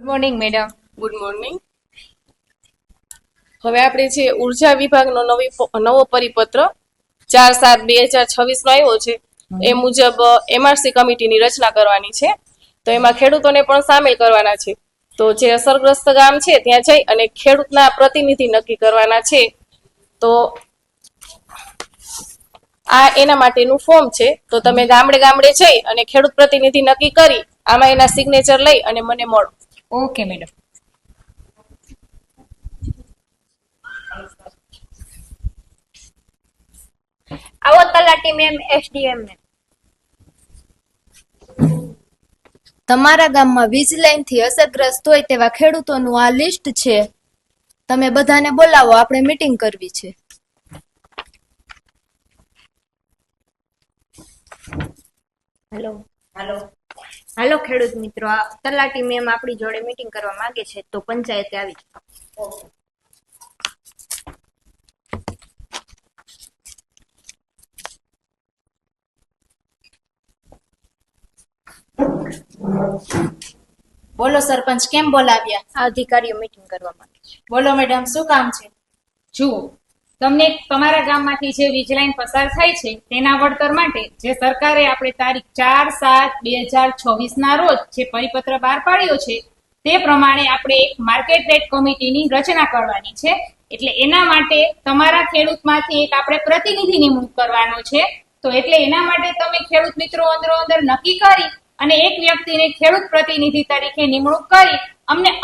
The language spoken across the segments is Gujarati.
Good morning madam. Good morning. હવે આપણે છે ઉર્જા વિભાગનો નવો પરિપત્ર 4/7/2026 નો આવ્યો છે. એ મુજબ એમઆરસી કમિટીની રચના કરવાની છે. તો એમાં ખેડૂતોને પણ સામેલ કરવાના છે. તો જે અસરગ્રસ્ત ગામ છે ત્યાં જઈ અને ખેડૂતના પ્રતિનિધિ નક્કી કરવાના છે. તો આ એના માટેનું ફોર્મ છે. તો તમે ગામડે ગામડે જઈ અને ખેડૂત પ્રતિનિધિ નક્કી કરી આમાં એના સિગ્નેચર લઈ અને મને મળો. Okay madam. આવો તલાટી મેમ, એસડીએમ મેમ. તમારા ગામમાં વીજ લાઈનથી અસરગ્રસ્ત હોય તેવા ખેડૂતોનું આ લિસ્ટ છે. તમે બધાને બોલાવો, આપણે મીટિંગ કરવી છે. હેલો હાલો ખેડૂત મિત્રો, આ તલાટી મેમ આપણી જોડે મીટિંગ કરવા માંગે છે, તો પંચાયતે આવી જાઓ. બોલો સરપંચ, કેમ બોલાવ્યા? આ અધિકારીઓ મીટિંગ કરવા માંગે છે. બોલો મેડમ, શું કામ છે? જુઓ, તમને તમારા ગામમાંથી જે વીજ લાઈન પસાર થાય છે તેના વળતર માટે જે સરકારે આપણે તારીખ 4/7/2026 ના રોજ જે પરિપત્ર બહાર પાડ્યો છે તે પ્રમાણે આપણે એક માર્કેટ રેટ કમિટીની રચના કરવાની છે. એટલે એના માટે તમારા ખેડૂતમાંથી એક આપણે પ્રતિનિધિ નિમણૂક કરવાનો છે. તો એટલે એના માટે તમે ખેડૂત મિત્રો અંદરો અંદર નક્કી કરી અને એક વ્યક્તિને ખેડૂત પ્રતિનિધિ તરીકે નિમણૂક કરી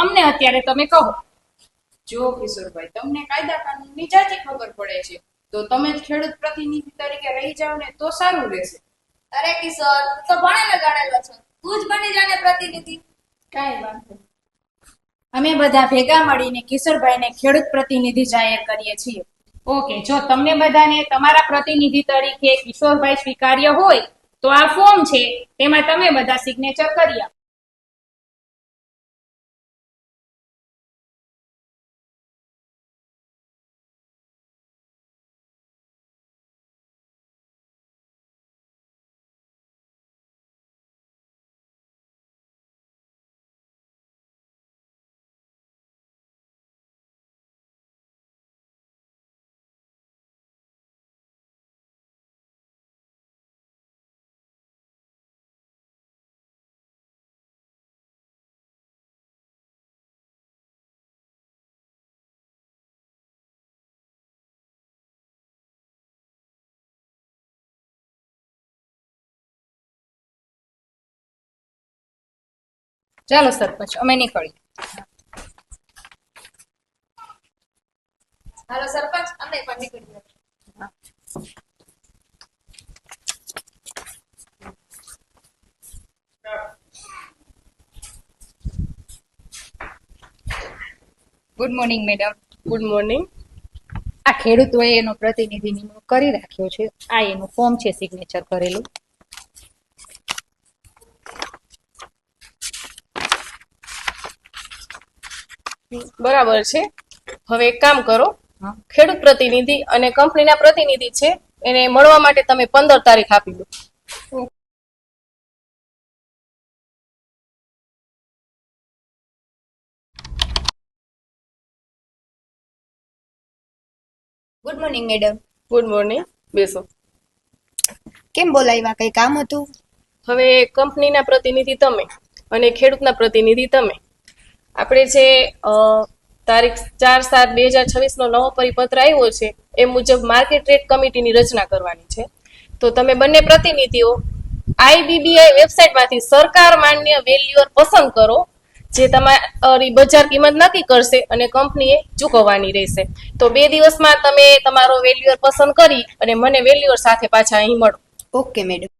અમને અત્યારે તમે કહો. જો કિશોરભાઈ, તમને કાયદા કાનૂનની જાજી ખબર પડે છે, તો તમે જ ખેડૂત પ્રતિનિધિ તરીકે રહી જાવ ને તો સારું રહેશે. અરે કિશોર, તું તો ભણેલો ગણેલો છો, તું જ બની જાને પ્રતિનિધિ. કાંઈ વાંધો નહીં. અમે બધા ભેગા મળીને કિશોરભાઈને ખેડૂત પ્રતિનિધિ જાહેર કરીએ છીએ. ઓકે, જો તમને બધાને તમારા પ્રતિનિધિ તરીકે કિશોરભાઈ સ્વીકાર્ય હોય તો આ ફોર્મ છે તેમાં તમે બધા સિગ્નેચર કરી આપો. ચાલો સરપંચ, અમે નીકળી. હાલો સરપંચ, અમે પણ નીકળી. Good morning madam. Good morning. આ ખેડૂતોએ એનો પ્રતિનિધિ નિમણૂક કરી રાખ્યો છે. આ એનું ફોર્મ છે સિગ્નેચર કરેલું. બરાબર છે. હવે એક કામ કરો, ખેડૂત પ્રતિનિધિ અને કંપનીના પ્રતિનિધિ છે એને મળવા માટે તમે 15 તારીખ આપી દો. Good morning madam. Good morning. બેસો. કેમ બોલાવ્યા? કઈ કામ હતું? હવે કંપનીના પ્રતિનિધિ તમે અને ખેડૂતના પ્રતિનિધિ તમે. આપણે જે તારીખ 4/7/2026 નો નવો પરિપત્ર આવ્યો છે એ મુજબ માર્કેટ રેટ કમિટીની રચના કરવાની છે. તો તમે બંને પ્રતિનિધિઓ IBBI વેબસાઇટમાંથી સરકાર માન્ય વેલ્યુઅર પસંદ કરો, જે તમારી બજાર કિંમત નક્કી કરશે અને કંપનીએ ચૂકવવાની રહેશે. તો 2 દિવસમાં તમે તમારો વેલ્યુઅર પસંદ કરી અને મને વેલ્યુઅર સાથે પાછા અહીં મળો. Okay madam.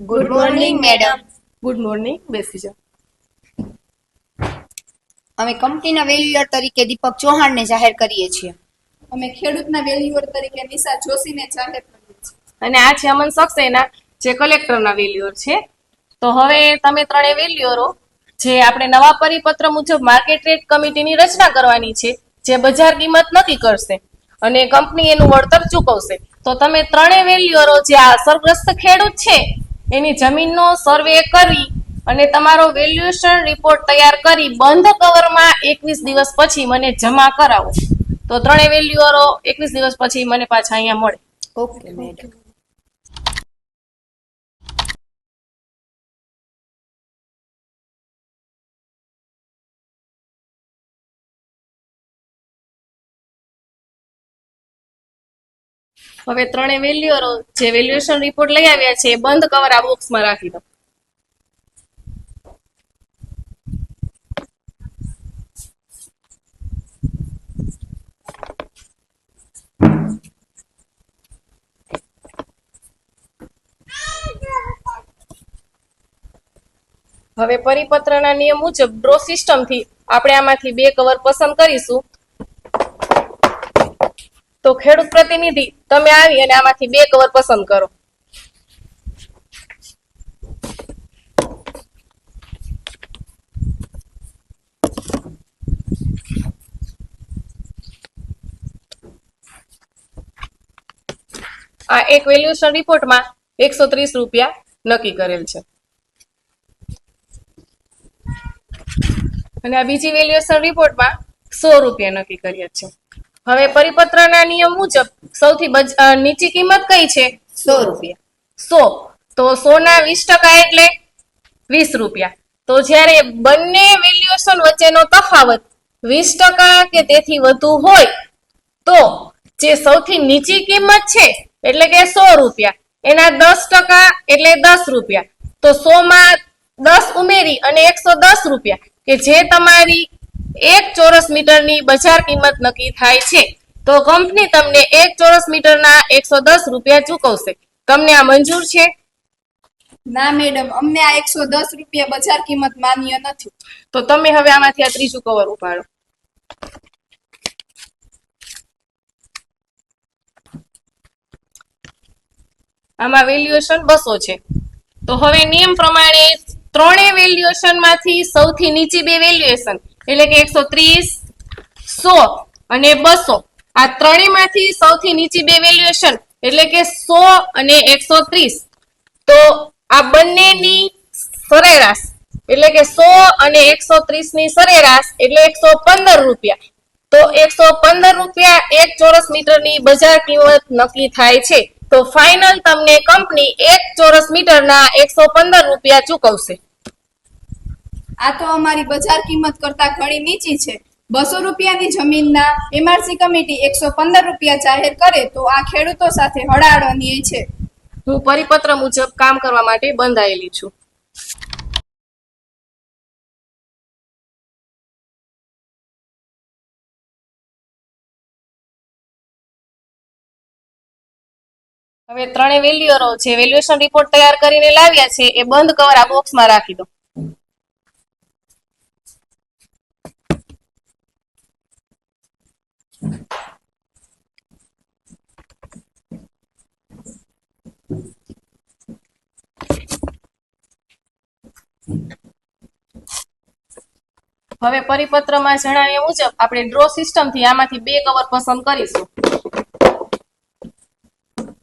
Good morning madam. Good morning. બેસી જાઓ. અમે કંપનીના વેલ્યુઅર તરીકે દીપક ચૌહાણને જાહેર કરીએ છીએ. અમે ખેડૂતના વેલ્યુઅર તરીકે નિશા જોશીને જાહેર કરીએ છીએ. અને આ છે અમન સક્સેના જે કલેક્ટરના વેલ્યુઅર છે. તો હવે તમે ત્રણેય વેલ્યુઅરો જે આપણે નવા પરિપત્ર મુજબ માર્કેટ રેટ કમિટીની રચના કરવાની છે, જે બજાર કિંમત નક્કી કરશે અને કંપની એનું વળતર ચૂકવશે. તો તમે ત્રણેય વેલ્યુઅરો જે આ અસરગ્રસ્ત ખેડૂત છે એની જમીનનો સર્વે કરી અને તમારો વેલ્યુએશન રિપોર્ટ તૈયાર કરી બંધ કવરમાં 21 દિવસ પછી મને જમા કરાવો. તો ત્રણેય વેલ્યુઅરો 21 દિવસ પછી મને પાછા અહીંયા મળે. Okay madam. હવે ત્રણેય વેલ્યુઅરો જે વેલ્યુએશન રિપોર્ટ લઈ આવ્યા છે એ બંધ કવર આ બોક્સમાં રાખી દો. હવે પરિપત્રના નિયમ મુજબ ડ્રો સિસ્ટમથી આપણે આમાંથી 2 કવર પસંદ કરીશું. તો ખેડૂત પ્રતિનિધિ તમે આવી અને આમાંથી 2 કવર પસંદ કરો. આ એક વેલ્યુએશન રિપોર્ટમાં 130 રૂપિયા નક્કી કરેલ છે અને આ બીજી વેલ્યુએશન રિપોર્ટમાં 100 રૂપિયા નક્કી કર્યા છે. હવે પરિપત્રના નિયમ મુજબ સૌથી નીચી કિંમત કઈ છે? 100 રૂપિયા. 100. તો 100 ના 20% એટલે 20 રૂપિયા. તો જ્યારે બંને વેલ્યુએશન વચ્ચેનો તફાવત 20% કે તેથી વધુ હોય તો જે સૌથી નીચી કિંમત છે એટલે કે 100 રૂપિયા એના 10% એટલે 10 રૂપિયા. તો 100 માં 10 ઉમેરી અને 110 રૂપિયા કે જે તમારી 1 ચોરસ મીટરની બજાર કિંમત નક્કી થાય છે. તો કંપની તમને 1 ચોરસ મીટરના 110 રૂપિયા ચૂકવશે. તમને આ મંજૂર છે? ના મેડમ, અમને આ 110 રૂપિયા બજાર કિંમત માન્ય નથી. તો તમે હવે આમાંથી આ ત્રીજું કવર ઉપાડો. આમાં વેલ્યુએશન 200 છે. તો હવે નિયમ પ્રમાણે ત્રણેય વેલ્યુએશન માંથી સૌથી નીચી 2 વેલ્યુએશન એટલે કે 130, 100 અને 200 આ ત્રણેયમાંથી સૌથી નીચી 2 વેલ્યુએશન એટલે કે 100 અને 130. તો આ બંનેની સરેરાશ એટલે કે 100 અને 130 ની સરેરાશ એટલે 115 રૂપિયા. તો 115 રૂપિયા 1 ચોરસ મીટરની બજાર કિંમત નક્કી થાય છે. તો ફાઇનલ તમને કંપની 1 ચોરસ મીટરના 115 રૂપિયા ચૂકવશે. આ તો અમારી બજાર કિંમત કરતા ઘણી નીચી છે. 200 રૂપિયાની જમીનના એમઆરસી કમિટી 115 રૂપિયા જાહેર કરે તો આ ખેડૂતો સાથે હળાહળ અન્યાય છે. હું પરિપત્ર મુજબ કામ કરવા માટે બંધાયેલી છું. હવે ત્રણેય વેલ્યુઅરો જે વેલ્યુએશન રિપોર્ટ તૈયાર કરીને લાવ્યા છે એ બંધ કવર આ બોક્સમાં રાખી દો. હવે પરિપત્રમાં જણાવ્યા મુજબ આપણે ડ્રો સિસ્ટમથી આમાંથી 2 કવર પસંદ કરીશું.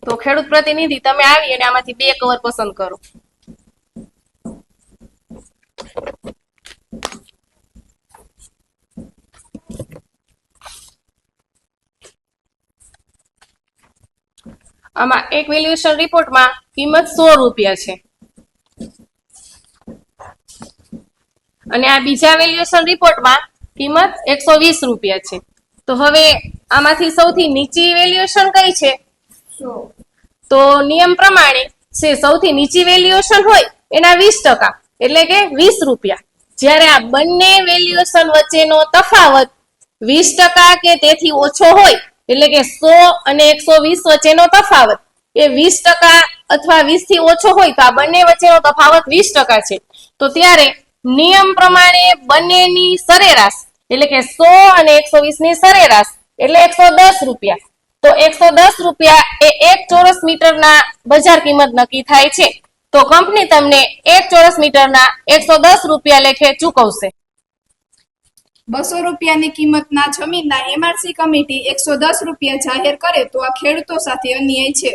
તો ખેડૂત પ્રતિનિધિ તમે આવી અને આમાંથી 2 કવર પસંદ કરો. આમાં એક વેલ્યુએશન રિપોર્ટમાં કિંમત 100 રૂપિયા છે અને આ બીજા વેલ્યુએશન રિપોર્ટમાં કિંમત 120 રૂપિયા છે. તો હવે આમાંથી સૌથી નીચી વેલ્યુએશન કઈ છે? તો નિયમ પ્રમાણે છે સૌથી નીચી વેલ્યુએશન હોય એના 20% એટલે કે 20 રૂપિયા. જ્યારે આ બંને વેલ્યુએશન વચ્ચેનો તફાવત 20% કે તેથી ઓછો હોય એટલે કે 100 અને 120 વચ્ચેનો તફાવત એ 20% અથવા 20 થી ઓછો હોય તો આ બંને વચ્ચેનો તફાવત 20% છે. તો ત્યારે નિયમ પ્રમાણે બંનેની સરેરાશ એટલે કે 100 અને 120 ની સરેરાશ એટલે 110 રૂપિયા. તો 110 રૂપિયા એ 1 ચોરસ મીટરના બજાર કિંમત નક્કી થાય છે. તો કંપની તમને 1 ચોરસ મીટરના 110 રૂપિયા લેખે ચૂકવશે. 200 રૂપિયાની કિંમતના જમીનના એમઆરસી કમિટી 110 રૂપિયા જાહેર કરે તો આ ખેડૂતો સાથે અન્યાય છે.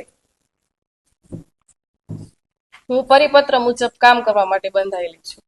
હું પરિપત્ર મુજબ કામ કરવા માટે બંધાયેલી છું.